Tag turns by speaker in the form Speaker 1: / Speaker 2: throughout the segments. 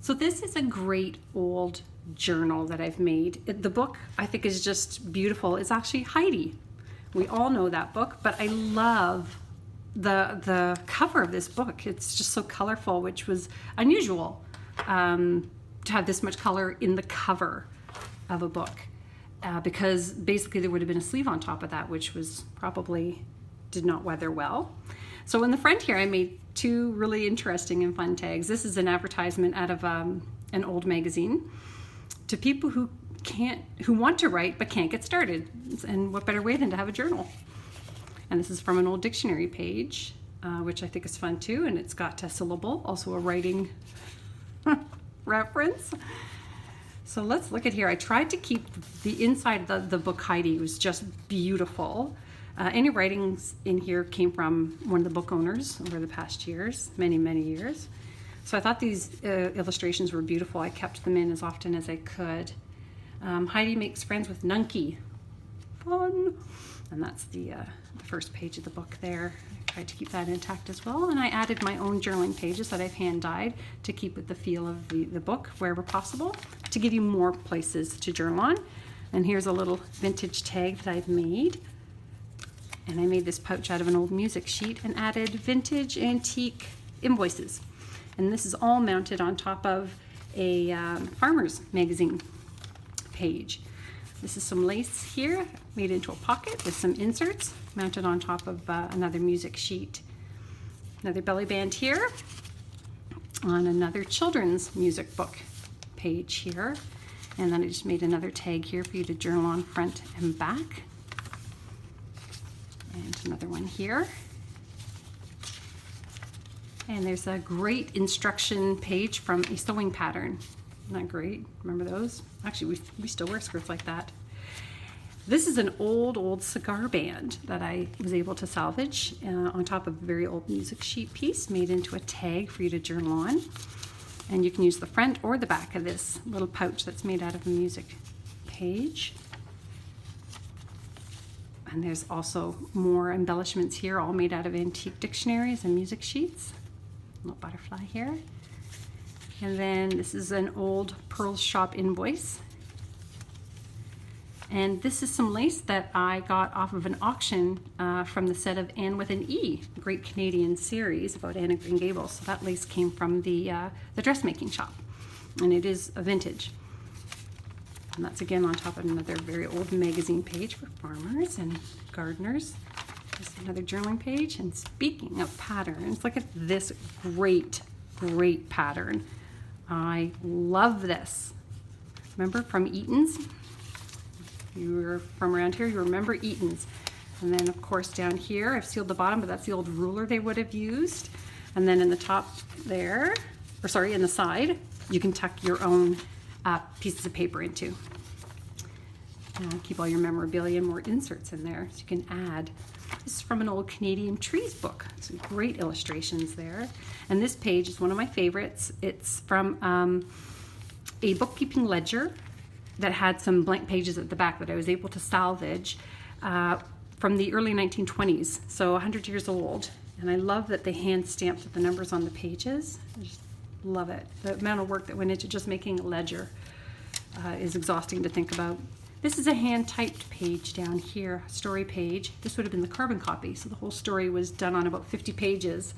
Speaker 1: So this is a great old journal that I've made. The book I think is just beautiful. It's actually Heidi. We all know that book, but I love the cover of this book. It's just so colorful, which was unusual to have this much color in the cover of a book, because basically there would have been a sleeve on top of that, which was probably did not weather well. So in the front here, I made two really interesting and fun tags. This is an advertisement out of an old magazine to people who want to write but can't get started. And what better way than to have a journal? And this is from an old dictionary page, which I think is fun too. And it's got a syllable, also a writing reference. So let's look at here. I tried to keep the inside of the book Heidi was just beautiful. Any writings in here came from one of the book owners over the past years, many, many years. So I thought these illustrations were beautiful. I kept them in as often as I could. Heidi makes friends with Nunky. Fun. And that's the first page of the book there. I tried to keep that intact as well. And I added my own journaling pages that I've hand dyed to keep with the feel of the book wherever possible, to give you more places to journal on. And here's a little vintage tag that I've made. And I made this pouch out of an old music sheet and added vintage antique invoices. And this is all mounted on top of a farmer's magazine page. This is some lace here made into a pocket with some inserts mounted on top of another music sheet. Another belly band here on another children's music book page here. And then I just made another tag here for you to journal on front and back. And another one here. And there's a great instruction page from a sewing pattern. Isn't that great? Remember those? Actually, we still wear skirts like that. This is an old cigar band that I was able to salvage on top of a very old music sheet piece made into a tag for you to journal on. And you can use the front or the back of this little pouch that's made out of a music page. And there's also more embellishments here, all made out of antique dictionaries and music sheets. A little butterfly here. And then this is an old Pearl Shop invoice. And this is some lace that I got off of an auction from the set of Anne with an E, a great Canadian series about Anne of Green Gables. So that lace came from the dressmaking shop, and it is a vintage. And that's again on top of another very old magazine page for farmers and gardeners. There's another journaling page. And speaking of patterns, look at this great pattern. I love this. Remember from Eaton's? If you were from around here, you remember Eaton's. And then of course down here, I've sealed the bottom, but that's the old ruler they would have used. And then in the top there, or sorry, in the side, you can tuck your own pieces of paper into. Keep all your memorabilia and more inserts in there so you can add. This is from an old Canadian trees book. Some great illustrations there. And this page is one of my favorites. It's from a bookkeeping ledger that had some blank pages at the back that I was able to salvage from the early 1920s, so 100 years old. And I love that they hand stamped the numbers on the pages. I just love it. The amount of work that went into just making a ledger is exhausting to think about. This is a hand-typed page down here, a story page. This would have been the carbon copy, so the whole story was done on about 50 pages.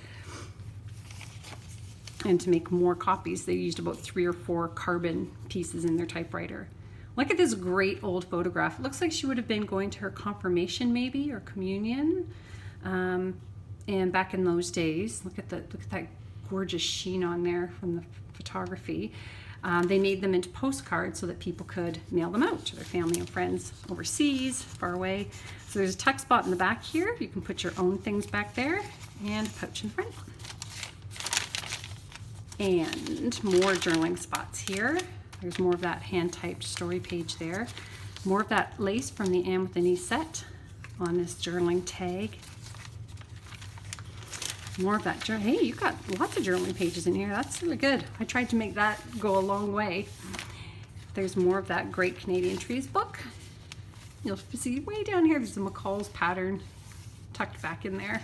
Speaker 1: And to make more copies, they used about 3 or 4 carbon pieces in their typewriter. Look at this great old photograph. It looks like she would have been going to her confirmation maybe, or communion. And back in those days, look at that gorgeous sheen on there from the photography. They made them into postcards so that people could mail them out to their family and friends overseas, far away. So there's a tuck spot in the back here. You can put your own things back there, and a pouch in front. And more journaling spots here. There's more of that hand-typed story page there. More of that lace from the Anne with an E set on this journaling tag. More of that journal. Hey, you've got lots of journaling pages in here. That's really good. I tried to make that go a long way. There's more of that great Canadian trees book. You'll see way down here, there's a McCall's pattern tucked back in there.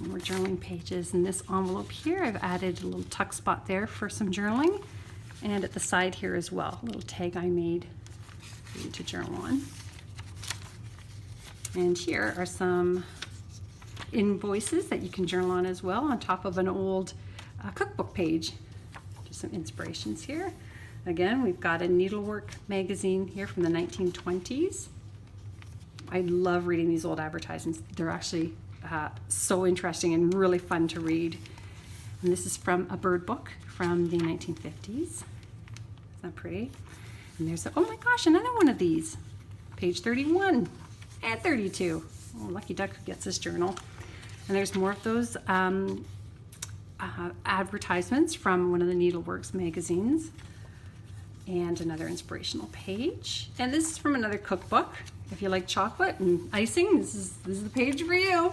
Speaker 1: Some more journaling pages. In this envelope here, I've added a little tuck spot there for some journaling. And at the side here as well, a little tag I made for you to journal on. And here are some invoices that you can journal on as well, on top of an old cookbook page. Just some inspirations here. Again, we've got a needlework magazine here from the 1920s. I love reading these old advertisements. They're actually so interesting and really fun to read. And this is from a bird book from the 1950s. Isn't that pretty? And there's oh my gosh, another one of these. Page 31 and 32. Oh, lucky duck who gets this journal. And there's more of those advertisements from one of the Needleworks magazines. And another inspirational page. And this is from another cookbook. If you like chocolate and icing, this is the page for you.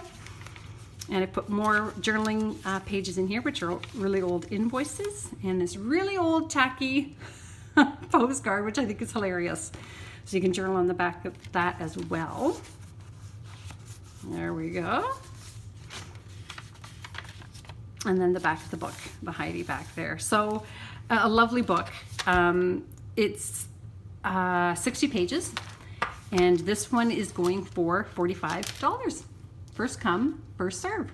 Speaker 1: And I put more journaling pages in here, which are really old invoices. And this really old tacky postcard, which I think is hilarious. So you can journal on the back of that as well. There we go. And then the back of the book, the Heidi back there. So a lovely book. It's 60 pages, and this one is going for $45. First come, first serve.